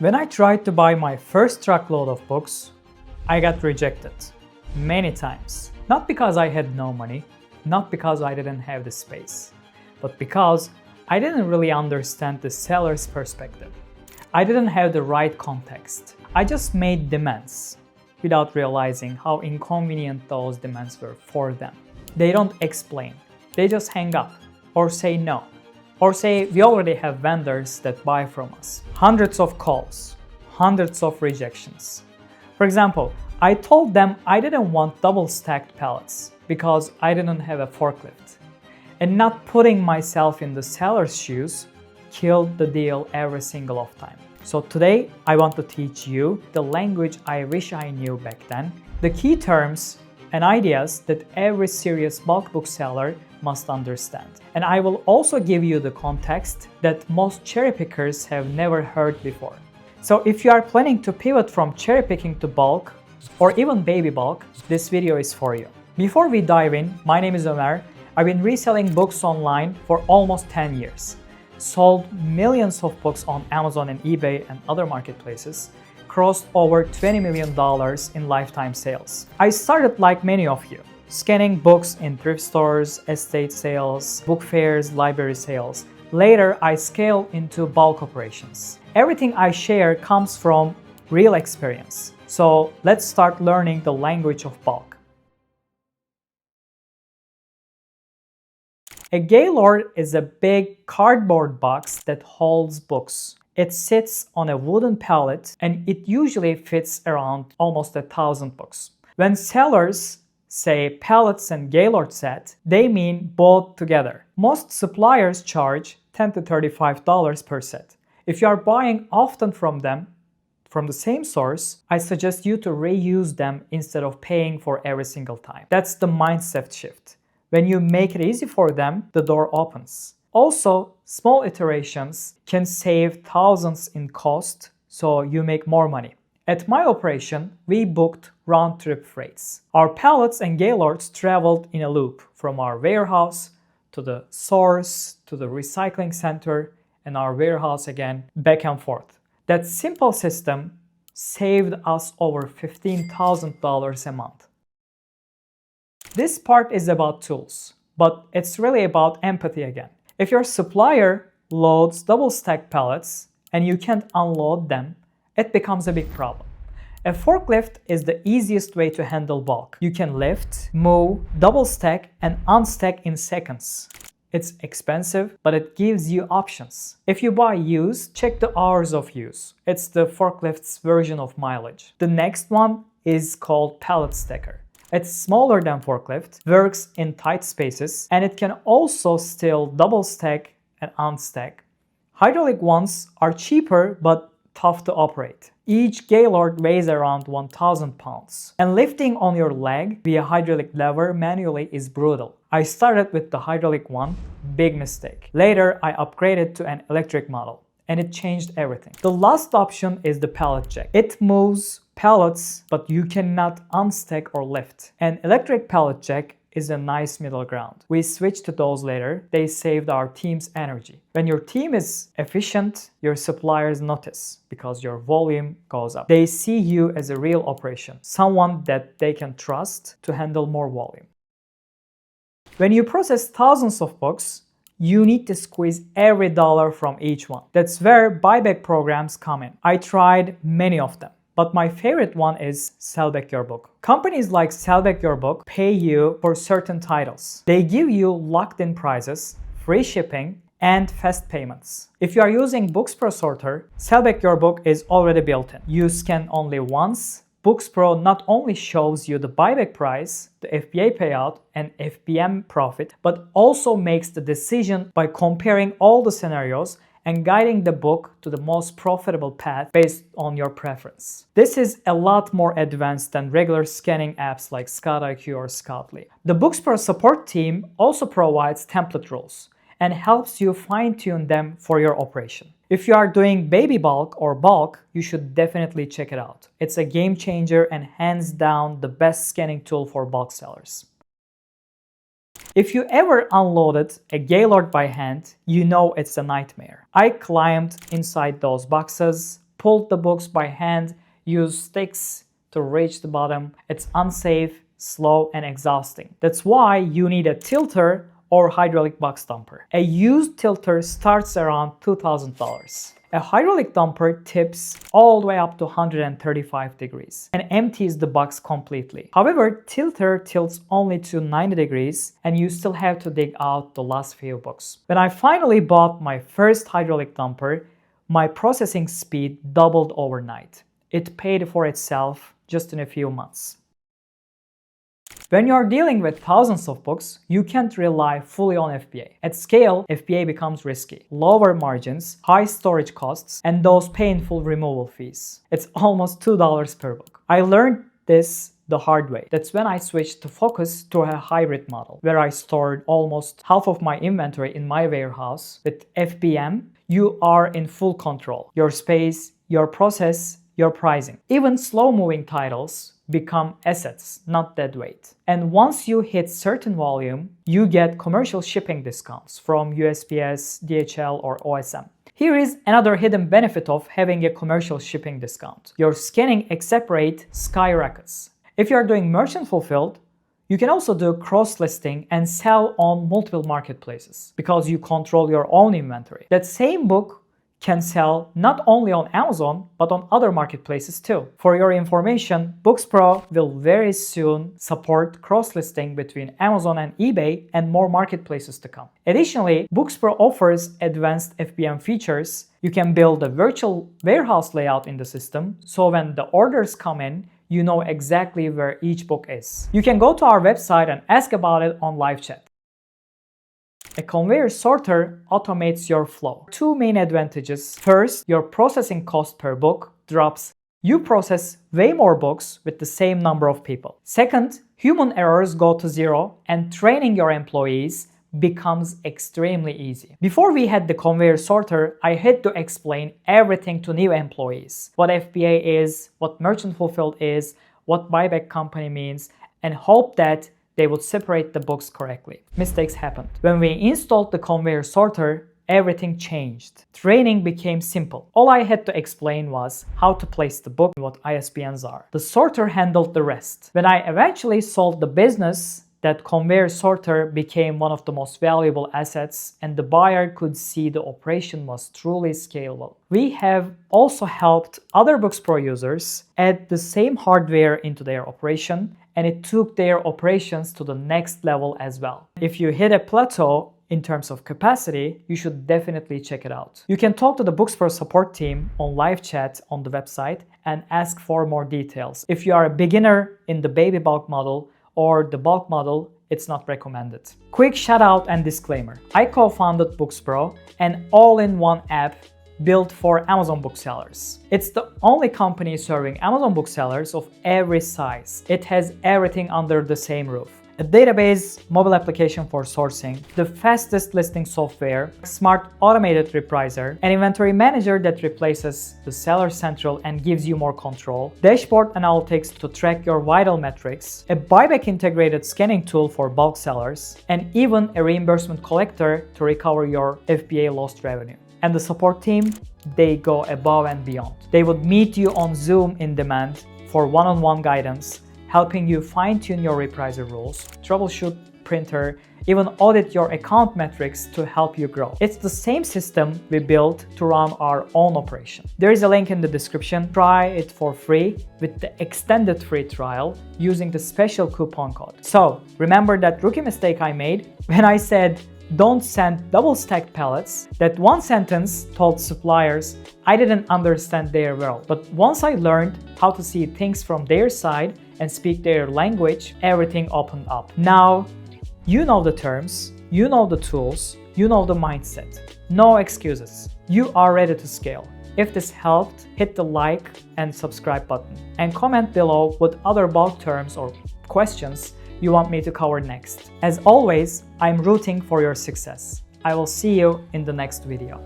When I tried to buy my first truckload of books, I got rejected many times. Not because I had no money, not because I didn't have the space, but because I didn't really understand the seller's perspective. I didn't have the right context. I just made demands without realizing how inconvenient those demands were for them. They don't explain. They just hang up or say no. Or say we already have vendors that buy from us. Hundreds of calls, hundreds of rejections. For example, I told them I didn't want double-stacked pallets because I didn't have a forklift. And not putting myself in the seller's shoes killed the deal every single time. So today, I want to teach you the language I wish I knew back then, the key terms and ideas that every serious bulk book seller must understand. And I will also give you the context that most cherry pickers have never heard before. So if you are planning to pivot from cherry picking to bulk, or even baby bulk, this video is for you. Before we dive in, my name is Ömer. I've been reselling books online for almost 10 years. Sold millions of books on Amazon and eBay and other marketplaces. Crossed over $20 million in lifetime sales. I started like many of you, scanning books in thrift stores, estate sales, book fairs, library sales. Later, I scaled into bulk operations. Everything I share comes from real experience. So let's start learning the language of bulk. A Gaylord is a big cardboard box that holds books. It sits on a wooden pallet and it usually fits around almost 1,000 books. When sellers say pallets and Gaylord set, they mean both together. Most suppliers charge $10 to $35 per set. If you are buying often from them, from the same source, I suggest you to reuse them instead of paying for every single time. That's the mindset shift. When you make it easy for them, the door opens. Also, small iterations can save thousands in cost, so you make more money. At my operation, we booked round-trip freights. Our pallets and Gaylords traveled in a loop from our warehouse to the source, to the recycling center, and our warehouse again, back and forth. That simple system saved us over $15,000 a month. This part is about tools, but it's really about empathy again. If your supplier loads double-stacked pallets and you can't unload them, it becomes a big problem. A forklift is the easiest way to handle bulk. You can lift, move, double-stack, and unstack in seconds. It's expensive, but it gives you options. If you buy used, check the hours of use. It's the forklift's version of mileage. The next one is called pallet stacker. It's smaller than forklift, works in tight spaces, and it can also still double stack and unstack. Hydraulic ones are cheaper but tough to operate. Each Gaylord weighs around 1,000 pounds. And lifting on your leg via hydraulic lever manually is brutal. I started with the hydraulic one, big mistake. Later, I upgraded to an electric model, and it changed everything. The last option is the pallet jack. It moves pallets, but you cannot unstack or lift. An electric pallet jack is a nice middle ground. We switched to those later. They saved our team's energy. When your team is efficient, your suppliers notice because your volume goes up. They see you as a real operation, someone that they can trust to handle more volume. When you process thousands of books, you need to squeeze every dollar from each one. That's where buyback programs come in. I tried many of them, but my favorite one is Sell Back Your Book. Companies like Sell Back Your Book pay you for certain titles. They give you locked-in prices, free shipping, and fast payments. If you are using Bookz Pro sorter, Sell Back Your Book is already built in. You scan only once. Bookz Pro not only shows you the buyback price, the FBA payout, and FBM profit, but also makes the decision by comparing all the scenarios and guiding the book to the most profitable path based on your preference. This is a lot more advanced than regular scanning apps like ScoutIQ or Scoutly. The Bookz Pro support team also provides template rules and helps you fine-tune them for your operation. If you are doing baby bulk or bulk, you should definitely check it out. It's a game changer and hands down the best scanning tool for bulk sellers. If you ever unloaded a Gaylord by hand, you know it's a nightmare. I climbed inside those boxes, pulled the books by hand, used sticks to reach the bottom. It's unsafe, slow, and exhausting. That's why you need a tilter or hydraulic box dumper. A used tilter starts around $2,000. A hydraulic dumper tips all the way up to 135 degrees and empties the box completely. However, tilter tilts only to 90 degrees and you still have to dig out the last few books. When I finally bought my first hydraulic dumper, my processing speed doubled overnight. It paid for itself just in a few months. When you are dealing with thousands of books, you can't rely fully on FBA. At scale, FBA becomes risky. Lower margins, high storage costs, and those painful removal fees. It's almost $2 per book. I learned this the hard way. That's when I switched to focus to a hybrid model, where I stored almost half of my inventory in my warehouse. With FBM, you are in full control. Your space, your process, your pricing. Even slow-moving titles become assets, not dead weight. And once you hit certain volume, you get commercial shipping discounts from USPS, DHL, or OSM. Here is another hidden benefit of having a commercial shipping discount. Your scanning accept rate skyrockets. If you are doing merchant fulfilled, you can also do cross-listing and sell on multiple marketplaces because you control your own inventory. That same book can sell not only on Amazon, but on other marketplaces too. For your information, Bookz Pro will very soon support cross-listing between Amazon and eBay and more marketplaces to come. Additionally, Bookz Pro offers advanced FBM features. You can build a virtual warehouse layout in the system, so when the orders come in, you know exactly where each book is. You can go to our website and ask about it on live chat. A conveyor sorter automates your flow. Two main advantages. First, your processing cost per book drops. You process way more books with the same number of people. Second, human errors go to zero and training your employees becomes extremely easy. Before we had the conveyor sorter, I had to explain everything to new employees. What FBA is, what merchant fulfilled is, what buyback company means, and hope that they would separate the books correctly. Mistakes happened. When we installed the conveyor sorter, everything changed. Training became simple. All I had to explain was how to place the book and what ISBNs are. The sorter handled the rest. When I eventually sold the business, that conveyor sorter became one of the most valuable assets and the buyer could see the operation was truly scalable. We have also helped other Bookz Pro users add the same hardware into their operation, and it took their operations to the next level as well. If you hit a plateau in terms of capacity, you should definitely check it out. You can talk to the Bookz Pro support team on live chat on the website and ask for more details. If you are a beginner in the baby bulk model or the bulk model, it's not recommended. Quick shout out and disclaimer. I co-founded Bookz Pro, an all-in-one app built for Amazon booksellers. It's the only company serving Amazon booksellers of every size. It has everything under the same roof. A database, mobile application for sourcing, the fastest listing software, smart automated Repricer, an inventory manager that replaces the Seller Central and gives you more control, dashboard analytics to track your vital metrics, a buyback integrated scanning tool for bulk sellers, and even a reimbursement collector to recover your FBA lost revenue. And the support team, they go above and beyond. They would meet you on Zoom in demand for one-on-one guidance, helping you fine-tune your Repricer rules, troubleshoot printer, even audit your account metrics to help you grow. It's the same system we built to run our own operation. There is a link in the description. Try it for free with the extended free trial using the special coupon code. So remember that rookie mistake I made when I said don't send double-stacked pallets. That one sentence told suppliers I didn't understand their world. But once I learned how to see things from their side and speak their language, everything opened up. Now, you know the terms, you know the tools, you know the mindset. No excuses. You are ready to scale. If this helped, hit the like and subscribe button. And comment below what other bulk terms or questions you want me to cover next. As always, I'm rooting for your success. I will see you in the next video.